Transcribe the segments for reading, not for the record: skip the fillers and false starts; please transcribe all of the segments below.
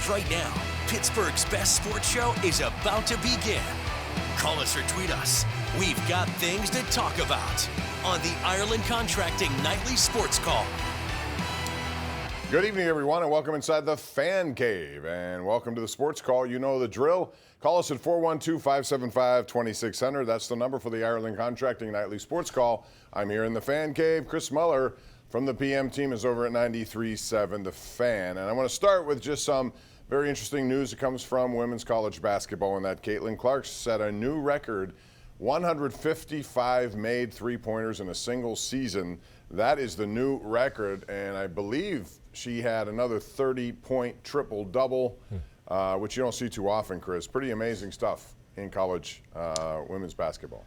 right now. Pittsburgh's best sports show is about to begin. Call us or tweet us. We've got things to talk about on the Ireland Contracting Nightly Sports Call. Good evening, everyone, and welcome inside the Fan Cave. And welcome to the Sports Call. You know the drill. Call us at 412-575-2600. That's the number for the Ireland Contracting Nightly Sports Call. I'm here in the Fan Cave. Chris Mueller from the PM team is over at 93.7 The Fan. And I want to start with just some very interesting news that comes from women's college basketball, and that Caitlyn Clark set a new record, 155 made three-pointers in a single season. That is the new record, and I believe she had another 30-point triple-double, which you don't see too often, Chris. Pretty amazing stuff in college women's basketball.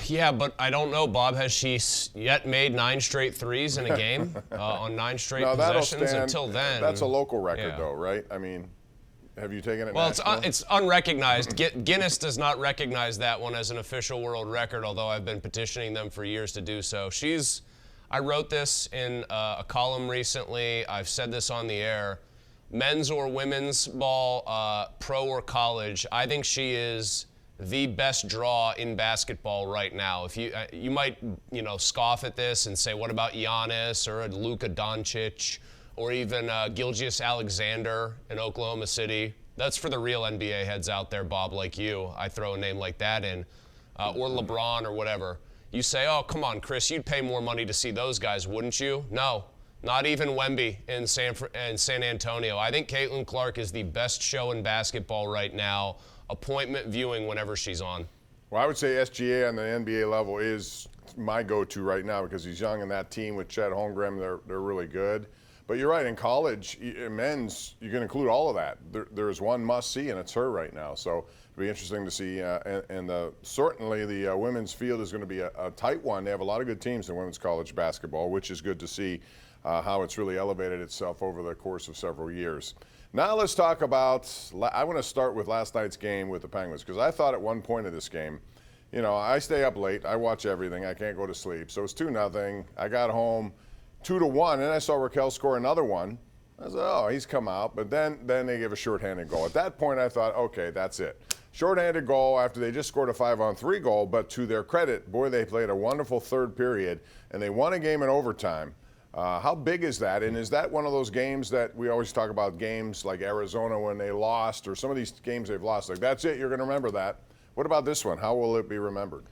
Yeah, but I don't know, Bob. Has she yet made 9 straight threes in a game on 9 straight possessions? Until then, that's a local record, though, right? I mean, have you taken it? Well, it's unrecognized. Guinness does not recognize that one as an official world record, although I've been petitioning them for years to do so. I wrote this in a column recently. I've said this on the air. Men's or women's ball, pro or college, I think she is the best draw in basketball right now. If you might scoff at this and say, what about Giannis or Luka Doncic or even Gilgeous-Alexander in Oklahoma City? That's for the real NBA heads out there, Bob, like you. I throw a name like that in, or LeBron or whatever. You say, oh, come on, Chris, you'd pay more money to see those guys, wouldn't you? No, not even Wemby in San Antonio. I think Caitlyn Clark is the best show in basketball right now. Appointment viewing whenever she's on. Well, I would say SGA on the NBA level is my go-to right now because he's young, and that team with Chet Holmgren, they're really good. But you're right, in college, in men's, you can include all of that. There's one must-see, and it's her right now. So it'll be interesting to see. Certainly the women's field is going to be a tight one. They have a lot of good teams in women's college basketball, which is good to see how it's really elevated itself over the course of several years. Now let's talk about, I want to start with last night's game with the Penguins, because I thought at one point of this game, I stay up late, I watch everything, I can't go to sleep. So it's 2-0. I got home 2-1, and I saw Raquel score another one. I said, oh, he's come out. But then they gave a shorthanded goal. At that point, I thought, okay, that's it. Shorthanded goal after they just scored a 5-on-3 goal, but to their credit, boy, they played a wonderful third period, and they won a game in overtime. How big is that? And is that one of those games that we always talk about, games like Arizona when they lost, or some of these games they've lost? Like, that's it, you're going to remember that. What about this one? How will it be remembered?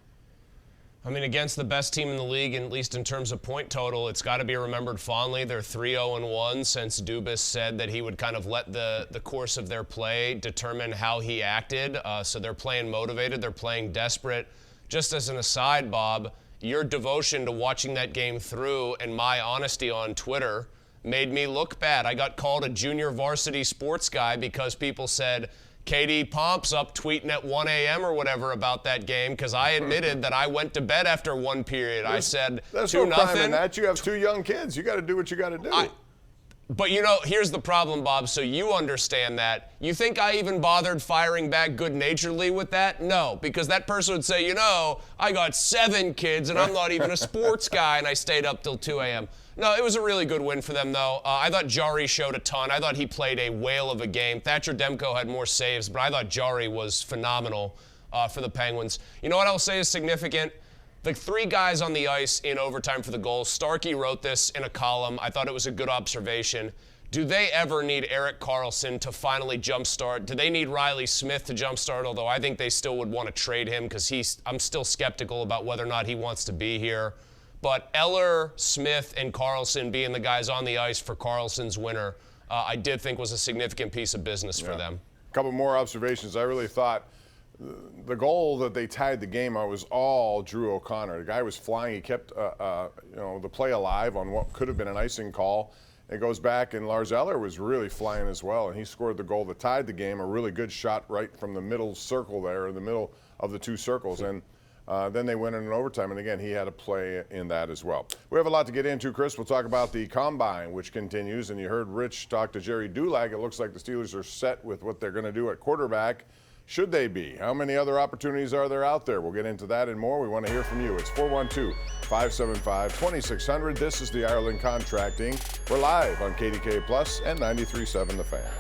I mean, against the best team in the league, at least in terms of point total, it's got to be remembered fondly. They're 3-0-1 since Dubas said that he would kind of let the course of their play determine how he acted. So they're playing motivated. They're playing desperate. Just as an aside, Bob, your devotion to watching that game through and my honesty on Twitter made me look bad. I got called a junior varsity sports guy because people said, KD Pomp's up tweeting at 1 a.m. or whatever about that game, because I admitted that I went to bed after one period. I said 2-0. There's no crime in that. You have 2 young kids. You got to do what you got to do. But here's the problem, Bob, so you understand that. You think I even bothered firing back good-naturedly with that? No, because that person would say, I got 7 kids and I'm not even a sports guy, and I stayed up till 2 a.m. No, it was a really good win for them, though. I thought Jari showed a ton. I thought he played a whale of a game. Thatcher Demko had more saves, but I thought Jari was phenomenal for the Penguins. You know what I'll say is significant? The 3 guys on the ice in overtime for the goals. Starkey wrote this in a column. I thought it was a good observation. Do they ever need Erik Karlsson to finally jumpstart? Do they need Riley Smith to jumpstart? Although I think they still would want to trade him because I'm still skeptical about whether or not he wants to be here. But Eller, Smith, and Karlsson being the guys on the ice for Karlsson's winner, I did think was a significant piece of business for them. A couple more observations. I really thought the goal that they tied the game on was all Drew O'Connor. The guy was flying. He kept the play alive on what could have been an icing call. It goes back, and Lars Eller was really flying as well, and he scored the goal that tied the game, a really good shot right from the middle circle there, in the middle of the 2 circles. And then they went in an overtime, and again, he had a play in that as well. We have a lot to get into, Chris. We'll talk about the Combine, which continues, and you heard Rich talk to Jerry Dulac. It looks like the Steelers are set with what they're going to do at quarterback. Should they be? How many other opportunities are there out there? We'll get into that and more. We want to hear from you. It's 412-575-2600. This is the Ireland Contracting. We're live on KDKA Plus and 93.7 The Fan.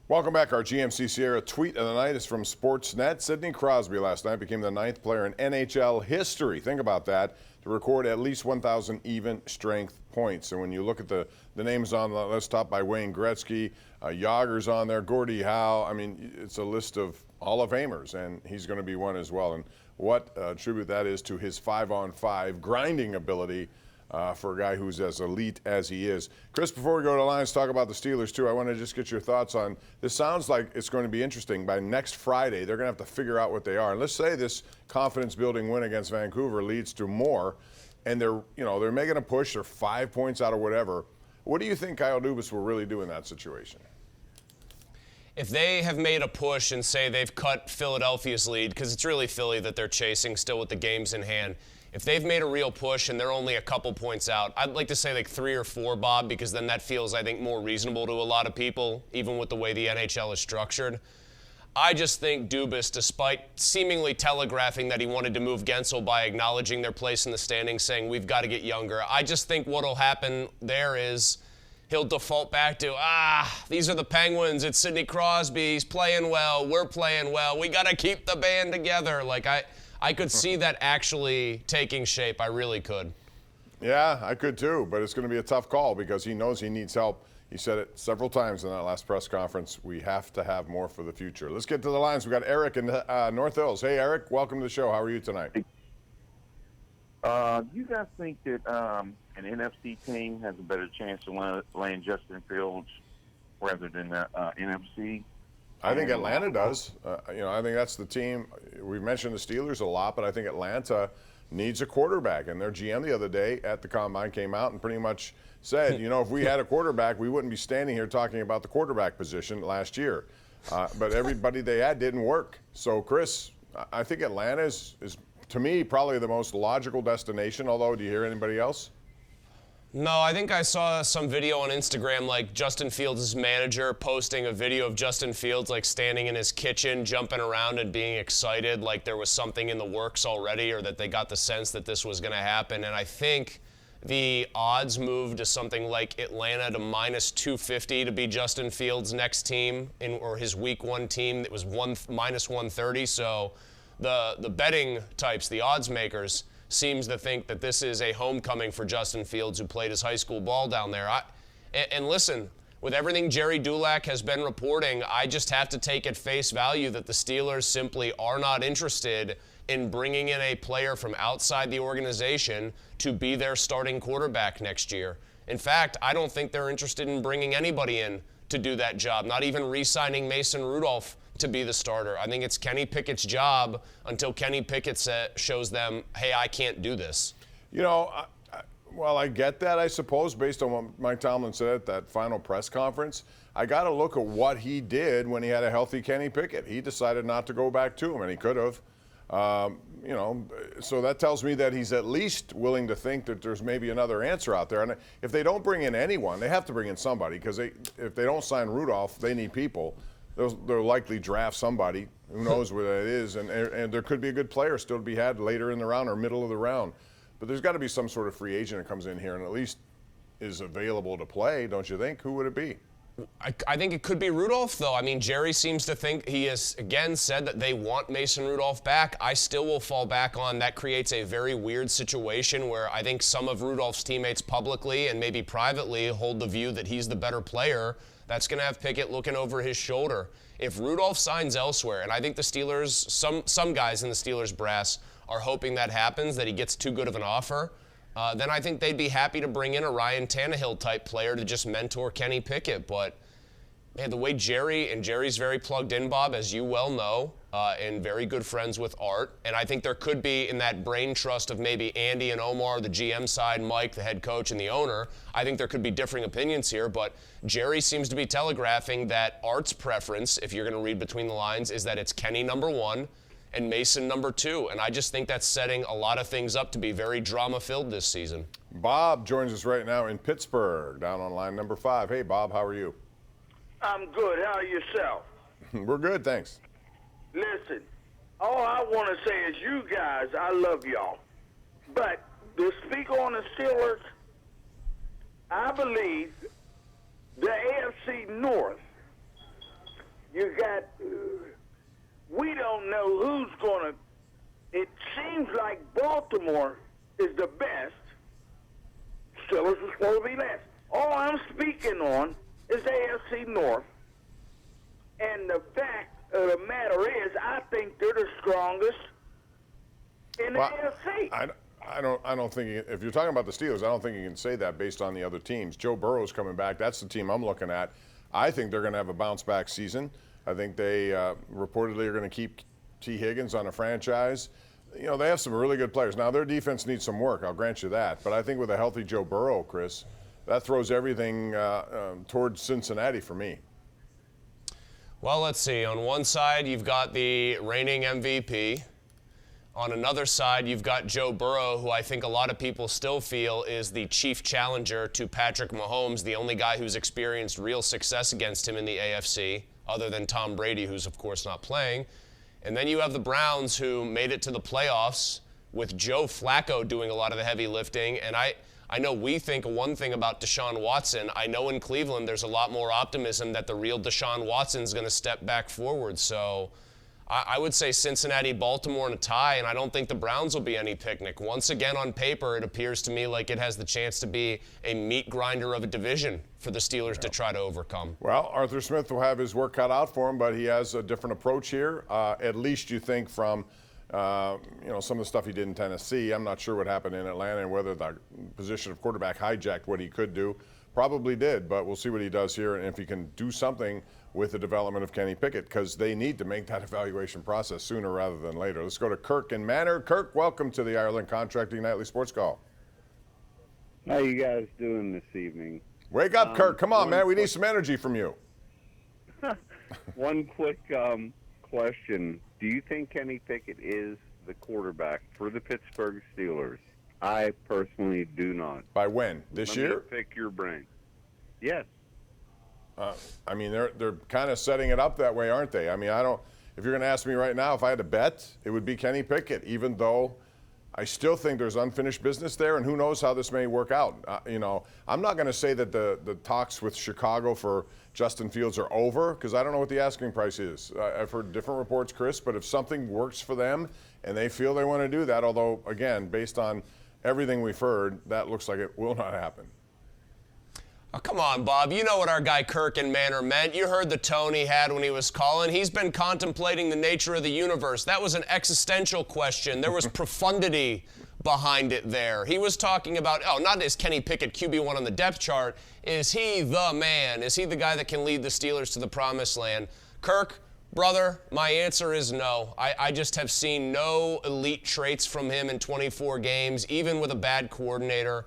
Welcome back. Our GMC Sierra tweet of the night is from Sportsnet. Sidney Crosby last night became the 9th player in NHL history, think about that, to record at least 1,000 even strength points. And when you look at the names on the list, top by Wayne Gretzky, Yager's on there, Gordie Howe. I mean, it's a list of Hall of Famers, and he's going to be one as well. And what tribute that is to his 5-on-5 grinding ability for a guy who's as elite as he is. Chris, before we go to the lines, talk about the Steelers too. I want to just get your thoughts on this. Sounds like it's going to be interesting. By next Friday, they're going to have to figure out what they are. And let's say this confidence-building win against Vancouver leads to more, and they're making a push. They're 5 points out of whatever. What do you think Kyle Dubas will really do in that situation? If they have made a push and say they've cut Philadelphia's lead, because it's really Philly that they're chasing still with the games in hand, if they've made a real push and they're only a couple points out, I'd like to say like 3 or 4, Bob, because then that feels, I think, more reasonable to a lot of people, even with the way the NHL is structured. I just think Dubas, despite seemingly telegraphing that he wanted to move Gensel by acknowledging their place in the standings, saying we've got to get younger, I just think what'll happen there is he'll default back to, these are the Penguins, it's Sidney Crosby, he's playing well, we're playing well, we got to keep the band together. Like, I could see that actually taking shape. I really could. Yeah, I could too, but it's going to be a tough call because he knows he needs help. He said it several times in that last press conference. We have to have more for the future. Let's get to the lines. We got Eric in North Hills. Hey, Eric, welcome to the show. How are you tonight? Do you guys think that an NFC team has a better chance of landing Justin Fields rather than NFC? I think Atlanta does. I think that's the team. We've mentioned the Steelers a lot, but I think Atlanta needs a quarterback. And their GM the other day at the Combine came out and pretty much said, if we had a quarterback, we wouldn't be standing here talking about the quarterback position last year. But everybody they had didn't work. So, Chris, I think Atlanta is, to me, probably the most logical destination. Although, do you hear anybody else? No, I think I saw some video on Instagram, like Justin Fields' manager posting a video of Justin Fields like standing in his kitchen, jumping around and being excited, like there was something in the works already, or that they got the sense that this was going to happen. And I think the odds moved to something like Atlanta to -250 to be Justin Fields' next team or his Week 1 team. It was -130. So the betting types, the odds makers, seems to think that this is a homecoming for Justin Fields, who played his high school ball down there. And listen, with everything Jerry Dulac has been reporting, I just have to take at face value that the Steelers simply are not interested in bringing in a player from outside the organization to be their starting quarterback next year. In fact, I don't think they're interested in bringing anybody in to do that job, not even re-signing Mason Rudolph to be the starter. I think it's Kenny Pickett's job until Kenny Pickett shows them, hey, I can't do this. I get that, I suppose, based on what Mike Tomlin said at that final press conference. I got to look at what he did when he had a healthy Kenny Pickett. He decided not to go back to him, and he could have. So that tells me that he's at least willing to think that there's maybe another answer out there. And if they don't bring in anyone, they have to bring in somebody, because if they don't sign Rudolph, they need people. They'll likely draft somebody. Who knows where that is. And there could be a good player still to be had later in the round or middle of the round. But there's got to be some sort of free agent that comes in here and at least is available to play, don't you think? Who would it be? I think it could be Rudolph, though. I mean, Jerry seems to think, he has, again, said that they want Mason Rudolph back. I still will fall back on that creates a very weird situation where I think some of Rudolph's teammates publicly and maybe privately hold the view that he's the better player. That's going to have Pickett looking over his shoulder. If Rudolph signs elsewhere, and I think the Steelers, some guys in the Steelers brass are hoping that happens, that he gets too good of an offer, then I think they'd be happy to bring in a Ryan Tannehill-type player to just mentor Kenny Pickett. But, man, the way Jerry's very plugged in, Bob, as you well know, and very good friends with Art. And I think there could be, in that brain trust of maybe Andy and Omar, the GM side, Mike, the head coach, and the owner, I think there could be differing opinions here. But Jerry seems to be telegraphing that Art's preference, if you're going to read between the lines, is that it's Kenny number 1 and Mason number 2. And I just think that's setting a lot of things up to be very drama-filled this season. Bob joins us right now in Pittsburgh, down on line number 5. Hey, Bob, how are you? I'm good. How are yourself? We're good, thanks. Listen, all I want to say is you guys, I love y'all. But to speak on the Steelers, I believe the AFC North You got, we don't know who's going to, it seems like Baltimore is the best. Steelers are supposed to be last. All I'm speaking on is AFC North. And the fact of the matter is, I think they're the strongest in the AFC. I don't think if you're talking about the Steelers, I don't think you can say that based on the other teams. Joe Burrow's coming back. That's the team I'm looking at. I think they're going to have a bounce-back season. I think they reportedly are going to keep T. Higgins on a franchise. You know, they have some really good players. Now, their defense needs some work, I'll grant you that. But I think with a healthy Joe Burrow, Chris, that throws everything towards Cincinnati for me. Well, let's see. On one side, you've got the reigning MVP. On another side, you've got Joe Burrow, who I think a lot of people still feel is the chief challenger to Patrick Mahomes, the only guy who's experienced real success against him in the AFC, other than Tom Brady, who's, of course, not playing. And then you have the Browns, who made it to the playoffs with Joe Flacco doing a lot of the heavy lifting. And I know we think one thing about Deshaun Watson. I know in Cleveland there's a lot more optimism that the real Deshaun Watson's going to step back forward. So I would say Cincinnati, Baltimore in a tie, and I don't think the Browns will be any picnic. Once again, on paper, it appears to me like it has the chance to be a meat grinder of a division for the Steelers to try to overcome. Well, Arthur Smith will have his work cut out for him, but he has a different approach here. At least you think from some of the stuff he did in Tennessee. I'm not sure what happened in Atlanta and whether the position of quarterback hijacked what he could do. Probably did, but we'll see what he does here and if he can do something with the development of Kenny Pickett, because they need to make that evaluation process sooner rather than later. Let's go to Kirk in Manor. Kirk, welcome to the Ireland Contracting Nightly Sports Call. How you guys doing this evening? Wake up, Kirk. Come on, man. We need some energy from you. One quick question. Do you think Kenny Pickett is the quarterback for the Pittsburgh Steelers? I personally do not. By when? This year? Pick your brain. Yes. I mean, they're kind of setting it up that way, aren't they? I mean, if you're going to ask me right now, if I had to bet, it would be Kenny Pickett, even though I still think there's unfinished business there, and who knows how this may work out. I'm not going to say that the talks with Chicago for Justin Fields are over, because I don't know what the asking price is. I've heard different reports, Chris, but if something works for them and they feel they want to do that, although, again, based on everything we've heard, that looks like it will not happen. Oh, come on, Bob. You know what our guy Kirk in Manor meant. You heard the tone he had when he was calling. He's been contemplating the nature of the universe. That was an existential question. There was profundity behind it there. He was talking about, not is Kenny Pickett QB1 on the depth chart. Is he the man? Is he the guy that can lead the Steelers to the promised land? Kirk, brother, my answer is no. I just have seen no elite traits from him in 24 games, even with a bad coordinator.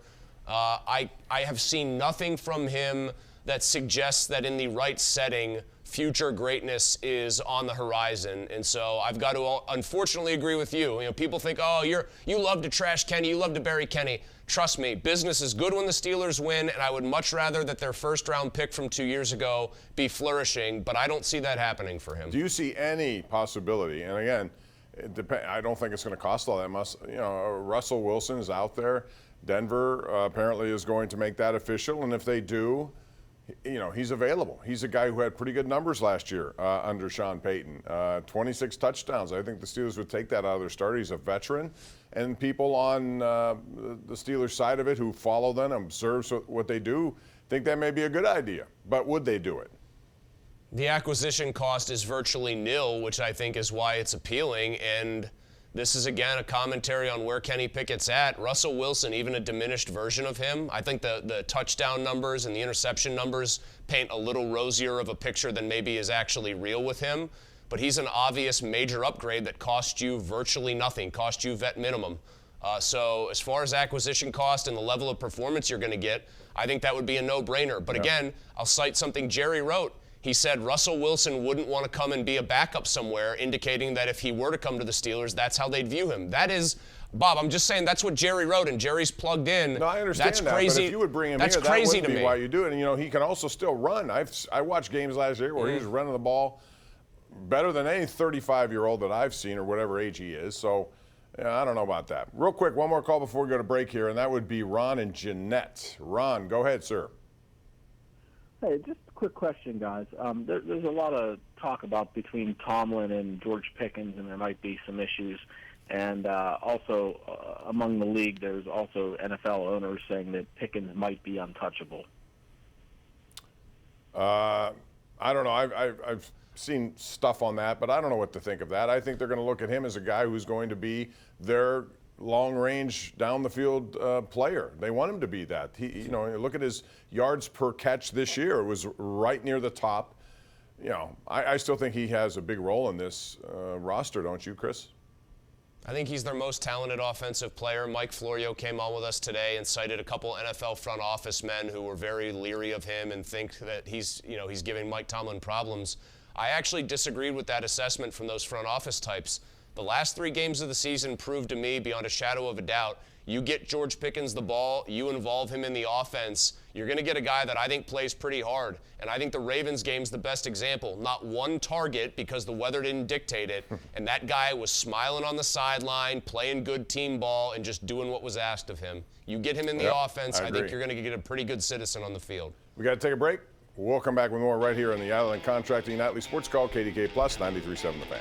I have seen nothing from him that suggests that in the right setting, future greatness is on the horizon. And so I've got to unfortunately agree with you. People think, you love to trash Kenny, you love to bury Kenny. Trust me, business is good when the Steelers win, and I would much rather that their first-round pick from 2 years ago be flourishing, but I don't see that happening for him. Do you see any possibility? And again, I don't think it's going to cost all that much. Russell Wilson is out there. Denver apparently is going to make that official, and if they do, he's available. He's a guy who had pretty good numbers last year under Sean Payton, 26 touchdowns. I think the Steelers would take that out of their start. He's a veteran, and people on the Steelers side of it who follow them, observe what they do, think that may be a good idea. But would they do it? The acquisition cost is virtually nil, which I think is why it's appealing, and this is, again, a commentary on where Kenny Pickett's at. Russell Wilson, even a diminished version of him. I think the touchdown numbers and the interception numbers paint a little rosier of a picture than maybe is actually real with him. But he's an obvious major upgrade that cost you virtually nothing, cost you vet minimum. So as far as acquisition cost and the level of performance you're going to get, I think that would be a no-brainer. But again, I'll cite something Jerry wrote. He said Russell Wilson wouldn't want to come and be a backup somewhere, indicating that if he were to come to the Steelers, that's how they'd view him. That is, Bob, I'm just saying that's what Jerry wrote, and Jerry's plugged in. No, I understand that's that, crazy. but if you would bring him that's here, crazy that wouldn't to be me. why you do it. And, he can also still run. I watched games last year where he was running the ball better than any 35-year-old that I've seen or whatever age he is. So, I don't know about that. Real quick, one more call before we go to break here, and that would be Ron and Jeanette. Ron, go ahead, sir. Hey, just quick question, guys. There's a lot of talk about between Tomlin and George Pickens, and there might be some issues. And also among the league, there's also NFL owners saying that Pickens might be untouchable. I don't know. I've seen stuff on that, but I don't know what to think of that. I think they're going to look at him as a guy who's going to be their long-range, down-the-field player. They want him to be that. Look at his yards per catch this year. It was right near the top. I still think he has a big role in this roster, don't you, Chris? I think he's their most talented offensive player. Mike Florio came on with us today and cited a couple NFL front office men who were very leery of him and think that he's giving Mike Tomlin problems. I actually disagreed with that assessment from those front office types. The last 3 games of the season proved to me, beyond a shadow of a doubt, you get George Pickens the ball, you involve him in the offense, you're going to get a guy that I think plays pretty hard. And I think the Ravens game's the best example. Not one target because the weather didn't dictate it, and that guy was smiling on the sideline, playing good team ball, and just doing what was asked of him. You get him in the offense, I think you're going to get a pretty good citizen on the field. We got to take a break. We'll come back with more right here on the Island Contracting Nightly Sports Call, KDK Plus 93.7 The Fan.